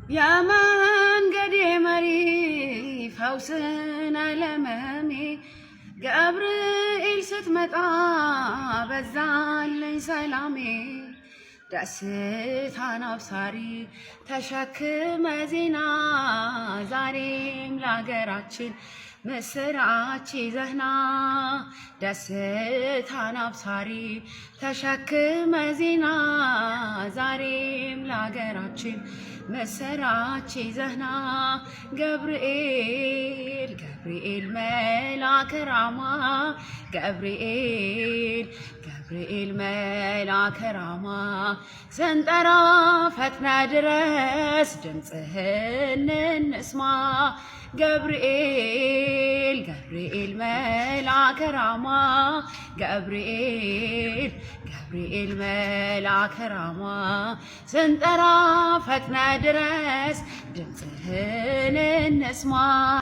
يا መንገዴ መሪ ፈውስን ለመሜ ገብርኤል ስትመጣ በዛልኝ ሰላሜ ደስታን አብሳሪ ተሸክመ ዜና ዛሬም ለሀገራችን ምስራች ይዘህና ደስታን አብሳሪ ተሸክመ ዜና ዛሬም ለሀገራችን ምስራች ይዘህና ገብርኤል ገብርኤል መልአከ ራማ ገብርኤል መልአከ ራማ ስንጠራ ፈጥነ ድረስ ድምፅህን እንስማ ገብርኤል መልአከ ራማ ገብርኤል መልአከ ራማ ስንጠራ ፈጥነ ድረስ ድምፅህን እንስማ